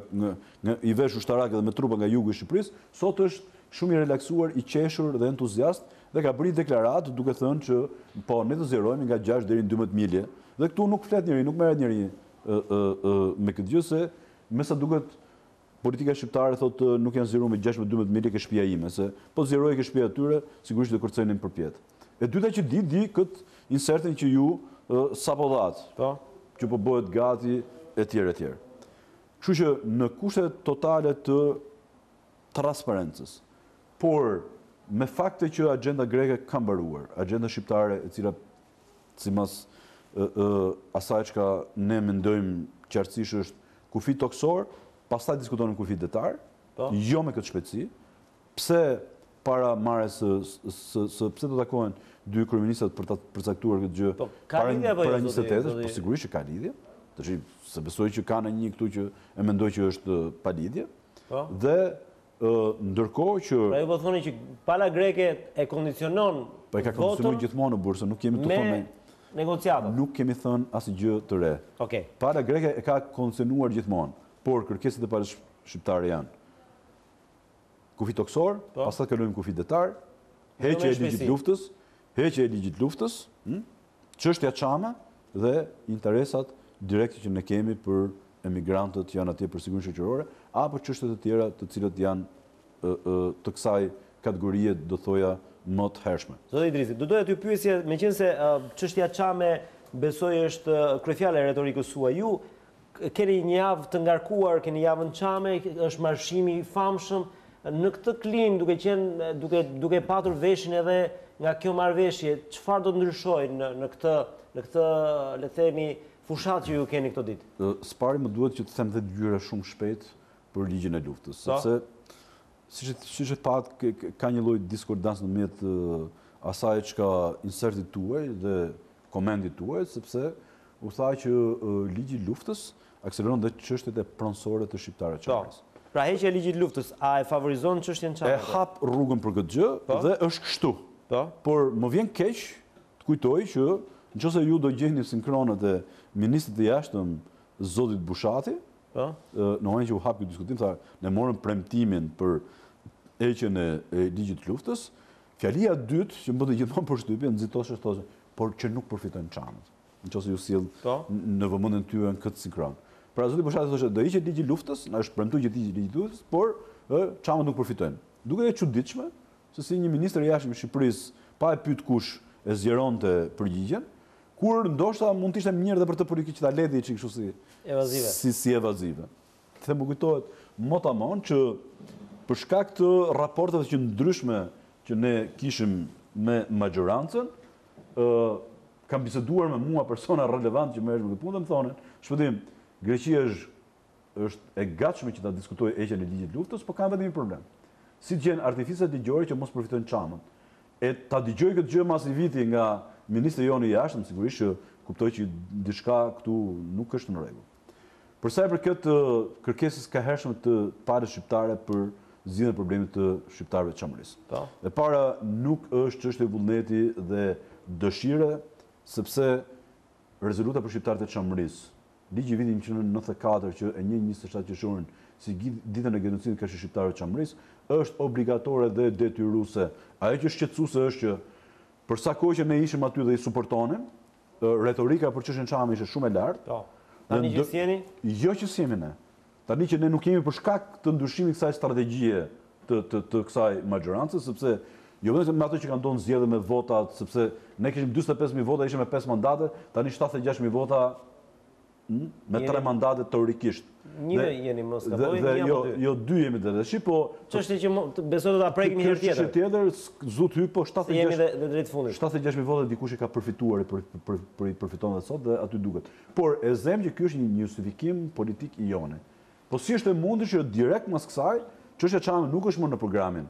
i vesh ushtarak dhe me trupa nga jugu i Shqipërisë, sot është shumë i relaksuar, i qeshur dhe entuziast, dhe ka bërë deklaratë duke thënë që po ne do zgjerohemi nga 6 deri në 12 milje. Dhe këtu nuk flet njëri, nuk merret njëri me këtë gjë, se me sa duket politika shqiptare thotë nuk janë zgjeruar me 6 me 12 milje ke shtëpia ime, se po zgjerojë ke shtëpia e tyre, sigurisht do kërcenin përpjet. E dyta që di këtë insertin që ju sapo dhatë, që po bëhet gati etj. Kështu që në kushte totale të transparencës, por me fakte që agjenda greke ka mbaruar, agjenda shqiptare e cila sipas asaj çka ne mendojmë qartësisht është kufi toksor, pastaj diskutonim kufi detar, jo me këtë shpejtësi. Pse para marrjes pse do takohen dy kryeministrat për ta përcaktuar këtë gjë para 28-s, po sigurisht që ka lidhje. Tash se besoj që ka në një këtu që e mendoj që është pa lidhje. Dhe ndërkohë që pra ju po thoni që pala greke e kondicionon po e ka kondicionuar gjithmonë në bursë, nuk kemi të thonë negociata. Nuk kemi thënë asgjë të re. Pala greke e ka kondicionuar gjithmonë, por kërkesat e palës shqiptare janë kufi toksor, pastaj kalojmë kufi detar, heqja e ligjit luftës, çështja çame dhe interesat direkte që ne kemi për emigrantët që janë atje për sigurinë shoqërore, apo çështjet e tjera të cilat janë të kësaj kategorie, do thoja, më të hershme. Zoti Idrizi, do doja t'ju pyesje, meqense çështja çame besoj është kryefjala e retorikës suaj. Ju keni një javë të ngarkuar, keni javën çame, është marshimi i famshëm. Në këtë klimë, duke patur veshin edhe nga kjo marrëveshje, çfarë do të ndryshojë në këtë, le të themi, fushat që ju keni këto ditë? S'pari më duhet që të them dhe gjyra shumë shpejt për ligjin e luftës, sepse siç e pat ka një lloj diskordancë ndërmjet asaj çka insertit tuaj dhe komendit tuaj, sepse u tha që ligji i luftës akseleron dhe çështjet e pronësore të shqiptarëve të Çamërisë. Pra heqja e ligjit të luftës, a e favorizon çështjen çame? E hap rrugën për këtë gjë dhe është kështu. Por më vjen keq të kujtoj që nëse ju do gjeni sinkronat e ministrit të jashtëm zotit Bushati, në momentin që u hap ky diskutim, tha ne morëm premtimin për heqjen e ligjit të luftës, fjalia e dytë që më bënte gjithmonë përshtypje, nxitosh është thoshte, por që nuk përfitojnë çamët. Nëse ju sill në vëmendjen tyre këtë sinkron. Pra zoti Bushati thoshte do hiqet ligji i luftës, na është premtuar që të hiqet ligji i luftës, por çamët nuk përfitojnë. Duket e çuditshme se si një ministër i jashtëm i Shqipërisë pa e pyet kush e zgjeronte përgjigjen, kur ndoshta mund të ishte mirë edhe për të politikë që ta leti që kështu si evazive. Them më kujtohet motamon që për shkak të raporteve që ndryshme që ne kishim me majorancën, kam biseduar me mua persona relevant që merresh me këtë punë dhe më thonin, Shpëtim, Greqia është e gatshme që ta diskutojë heqjen e ligjit luftës, por kanë vetëm një problem. Si të gjen artificat ligjore që mos përfitojnë Çamën. E ta dëgjoj këtë gjë mas i viti nga ministri jonë i jashtëm, sigurisht që kuptoj që diçka këtu nuk është në rregull. Për sa i përket kërkesës ka hershme të parës shqiptare për zgjidhjen e problemit të shqiptarëve të Çamërisë. E para nuk është çështje vullneti dhe dëshire, sepse rezoluta për shqiptarët e Çamërisë, ligji i vitit 1994 që e njeh 27 qershorin si ditën e genocidit kështu shqiptarëve të Çamërisë, është obligatore dhe detyruese. Ajo që shqetësuese është që për sa kohë që ne ishim aty dhe i suportonim, retorika për çështjen Çamë ishte shumë e lartë. Tani që sjeni? Jo që sjemi ne. Tani që ne nuk jemi për shkak të ndryshimit kësaj strategjie të kësaj majorancë, sepse jo vetëm me ato që kanë ndonë zgjedhje me votat, sepse ne kishim 45.000 vota, ishim me 5 mandate, tani 76.000 vota me 3 mandate teorikisht. Një jeni mos ka bëjë, jo 2 jemi dhe shi, po çështje që besoj do ta prekim një herë tjetër. Tjetër, zut hyj, po 76 jemi dhe drejt fundit. 76.000 vota dikush i ka përfituar i përfiton dhe sot dhe aty duket. Por e them që ky është një justifikim politik i jone. Po si është e mundur që direkt mas kësaj, çështja Çamë nuk është më në programin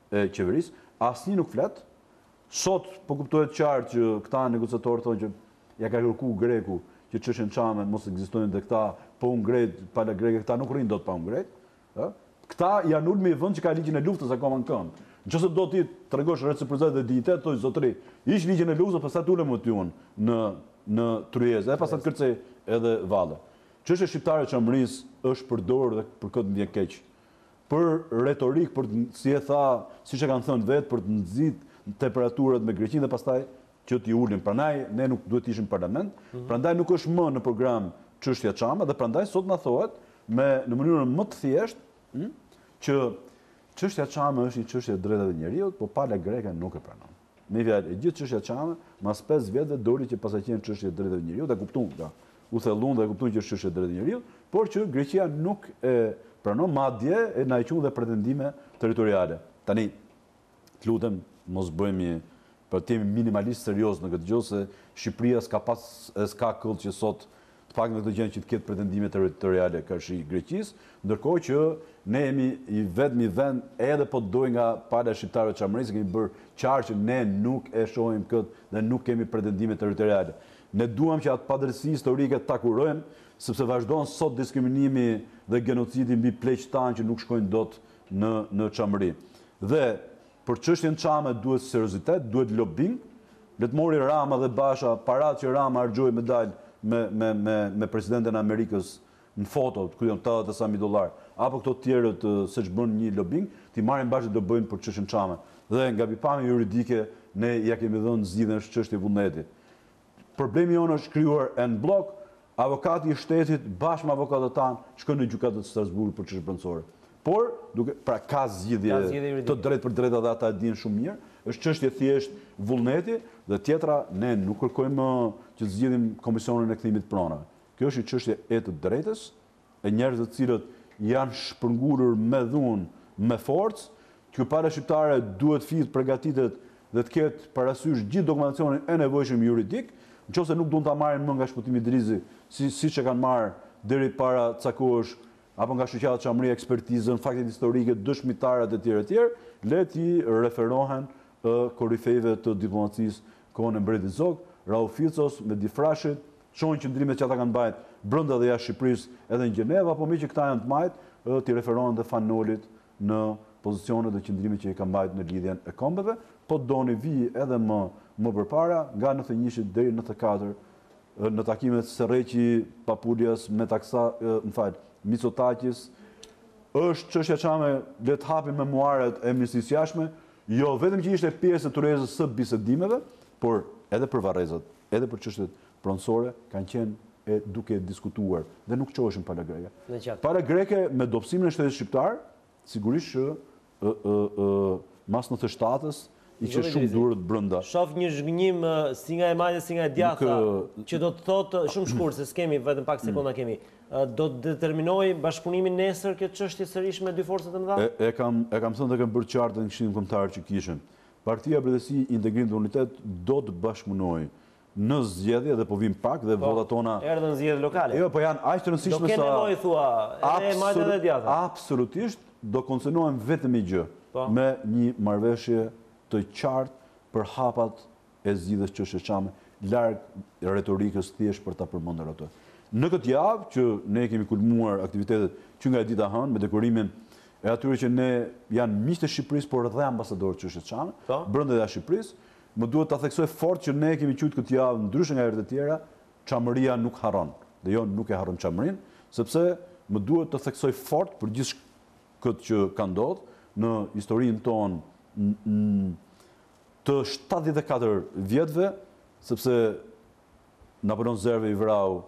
e qeverisë, asnjë nuk flet. Sot po kuptohet qartë që këta negociatorë thonë që ja ka kërkuar Greku që çështjen Çamë mos ekzistojnë dhe këta po ungret, pala greke, këta nuk rrin dot pa ungret. Këta janë ulmi i vend që ka ligjin e luftës akoma në kënd. Nëse do ti tregosh reciprocitet dhe dinjitet, thoj zotëri, hiq ligjin e luftës, pastaj ulem më tyun në tryezë, e pastaj kërcej edhe valle. Çështja shqiptare e Çamërisë është përdorur dhe për këtë vjen keq. Për retorik, për si e tha, siç e kanë thënë vetë, për të nxit temperaturat me Greqinë dhe pastaj që t'i ulim. Prandaj ne nuk duhet të ishim në parlament, prandaj nuk është më në program çështja Çamë dhe prandaj sot na thuhet në mënyrën më të thjeshtë që çështja Çamë është një çështje e drejtave të njerëzit, por pala greke nuk e pranon. Me fjalë, e gjithë çështja Çamë mas 5 vjetëve doli që pastaj qenë çështje e drejtave të njerëzit, e kuptuam u thellun dhe e kuptuam që është çështje e drejtave të njerëzit, por që Greqia nuk e pranon, madje e na i quajnë dhe pretendime territoriale. Tani, të lutem, mos bëhemi për të jemi minimalisht serioz në këtë gjë, se Shqipëria s'ka këll që sot të pak në këtë gjë që të ketë pretendime territoriale karshi Greqisë, ndërkohë që ne jemi i vetmi vend edhe po dojë nga pala shqiptare të Çamërisë, kemi bërë qartë që ne nuk e shohim këtë dhe nuk kemi pretendime territoriale. Ne duam që atë padrejtësi historike ta kurojmë, sepse vazhdon sot diskriminimi dhe genocidi mbi pleqtë tanë që nuk shkojnë dot në Çamëri. Dhe për çështjen Çamë duhet seriozitet, duhet lobing. Le të mori Rama dhe Basha paratë që Rama harxhoi me dal me presidentin e Amerikës në foto, ku janë $80.000, apo këto të tjerët siç bën një lobing, ti marrin bashkë do bëjnë për çështjen Çamë. Dhe nga pikpamja juridike ne ja kemi dhënë zgjidhjen është çështje vullneti. Problemi jonë është krijuar en blok, avokati i shtetit bashkë me avokatët tanë shkojnë në gjykatën e Strasburgut për çështje brendësore. Por, pra ka zgjidhje të drejtë për drejtë dhe ata e dinë shumë mirë, është çështje thjesht vullneti dhe tjetra ne nuk kërkojmë që zgjidhim komisionin e kthimit pronave. Kjo është një çështje e të drejtës, e njerëzve të cilët janë shpërngulur me dhunë, me forcë, që para shqiptare duhet fit përgatitet dhe të ketë parasysh gjithë dokumentacionin e nevojshëm juridik, nëse nuk duan ta marrin më nga Shpetim Idrizi, siç e kanë marrë deri para ca kohësh, apo nga shoqata Çamëria ekspertizën, faktet historike, dëshmitarat e tjerë, le t'i referohen korifejve të diplomacisë kohën e mbretit Zog, Rauf Ficos me difrashit, shohin qëndrimet që ata kanë bajt brenda dhe jashtë Shqipërisë edhe në Gjenevë, apo me që këta janë të majt, t'i referohen dhe Fanolit në pozicionet dhe qëndrimet që i kanë bajt në lidhjen e kombeve, po doni vi edhe më përpara, nga 91 deri në 94, në takimet Serreqi, Papuljas, Mitsotakis, është çështja Çamë, le të hapim memuaret e Ministrisë Jashtme, jo vetëm që ishte pjesë e turezës së bisedimeve, por edhe për varrezat, edhe për çështjet pronësore kanë qenë duke diskutuar dhe nuk qoheshin pala greke. Pala greke me dobësimin e shtetit shqiptar, sigurisht që mas 97-ës, i që shumë durët brënda. Shof një zhgënjim si nga e majtë, si nga e djatha, që do të thotë, shumë shkurë, se s'kemi, vetëm pak sekonda kemi, do të determinoj bashkëpunimin nesër këtë çështje sërish me dy forcët e mëdha? E kam thënë dhe kam bërë qartë në Këshillim Kombëtar që kishim. Partia Mbretësi, Integrim dhe Unitet do të bashkëpunojë në zgjedhje dhe po vim pak dhe votat tona... Erdhën zgjedhje lokale. Jo, po janë aq të rëndësishme sa... Do ke nevojë, thua, edhe e majtë edhe e djatha. Absolutisht, do koncentrohem vetëm i gjë me një marrëveshje të qartë për hapat e zgjidhjes çështjes Çame, larg retorikës thjesht për ta përmendur ato. Në këtë javë që ne kemi kulmuar aktivitetet që nga e dita hënë me dekorimin e atyre që ne janë miqtë e Shqipërisë, por dhe ambasadorë të çështjes Çame, brenda dhe Shqipërisë, më duhet ta theksoj fort që ne kemi qujtë këtë javë ndryshe nga herët e tjera, Çamëria nuk harron. Dhe jo nuk e harron Çamërinë, sepse më duhet të theksoj fort për gjithë këtë që ka ndodhur në historinë tonë të 74 vjetëve, sepse Napoleon Zerve i vrau,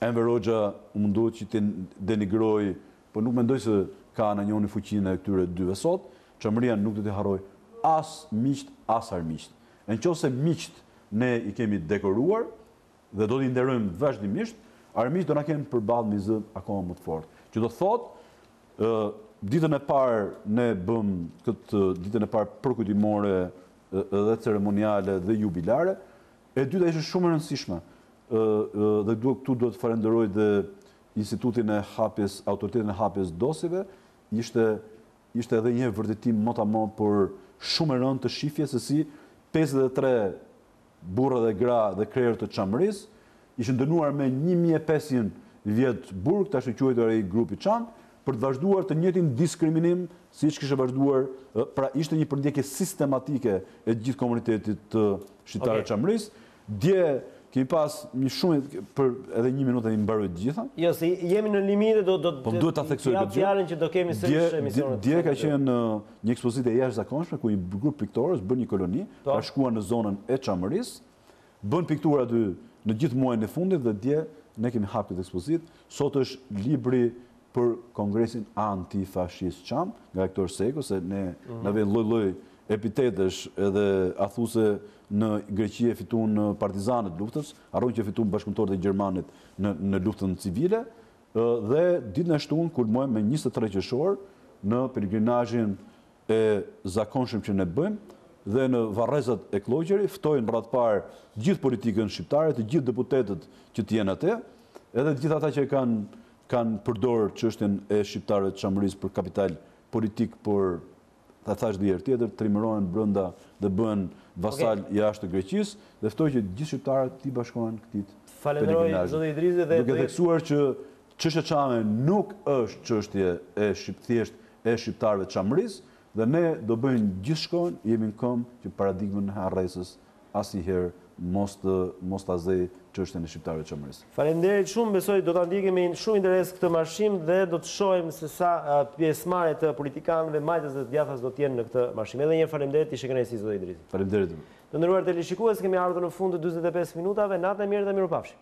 Enver Hoxha u mundu që të denigroj, por nuk mendoj se ka në njëni fuqinë e këtyre dyve sot, Çamëria nuk do të harroj as miqt, as armiqt. Në qoftë se miqt ne i kemi dekoruar dhe do t'i nderojmë vazhdimisht, armiqt do na kenë përballë me zë akoma më të fortë. Që do thotë, ditën e parë ne bëm këtë ditën e parë përkujtimore dhe ceremoniale dhe jubilare, e dyta ishte shumë e rëndësishme. Dhe këtu duhet të falenderoj dhe Institutin e Hapjes, Autoritetin e Hapjes Dosjeve, ishte edhe një vërtetim motamo për shumë e rëndë të shifjes se si 53 burra dhe gra dhe krerë të Çamërisë ishin dënuar me 1500 vjet burg, tash i quajtur ai grupi Çam, për të vazhduar të njëjtin diskriminim siç kishte vazhduar, pra ishte një përndjekje sistematike e gjithë komunitetit të shqiptar të Çamërisë. Dje kemi pas një shumë për edhe 1 minutë i mbaroj të gjitha. Jo, se jemi në limite, do duhet ta theksoj këtë gjë. Fjalën që do kemi sërish emisionin. Dje ka qenë një ekspozitë e jashtëzakonshme ku një grup piktorësh bën një koloni, ka shkuar në zonën e Çamërisë, bën piktura aty në gjithë muajin e fundit dhe dje ne kemi hapur këtë ekspozitë. Sot është libri për Kongresin Antifashist Çam nga Hector Seko, se ne na vjen lloj-lloj epitetesh edhe athuse në Greqi e fituan partizanët luftës, harron që fituan bashkëpunëtorët e gjermanit në luftën civile, dhe ditën e shtunë kulmojmë me 23 qershor në peregrinazhin e zakonshëm që ne bëjmë dhe në varrezat e Kloqëri, ftojnë radh parë gjithë politikën shqiptare, të gjithë deputetët që të jenë atë, edhe të gjithë ata që kanë përdorur çështjen e shqiptarëve të Çamërisë për kapital politik, por ta thash dhe herë tjetër, trimërohen brenda dhe bëhen vasal jashtë të Greqisë, dhe ftoj që gjithë shqiptarët të bashkohen këtij. Falenderoj zoti Idrizi dhe duke theksuar që çështja Çame nuk është çështje e thjesht e shqiptarëve të Çamërisë, dhe ne do bëjmë gjithçka, jemi në këmbë që paradigmën e harresës asnjëherë mos ta zej çështjen e shqiptarëve të Çamërisë. Faleminderit shumë, besoj do ta ndjekim me shumë interes këtë marshim dhe do të shohim se sa pjesëmarrje të politikanëve, majtës dhe të djathtas do të jenë në këtë marshim. Edhe një herë faleminderit, ishte kënaqësi zoti Idrizi. Faleminderit. Të nderuar televizionistët, kemi ardhur në fund të 45 minutave. Natën e mirë dhe mirupafshim.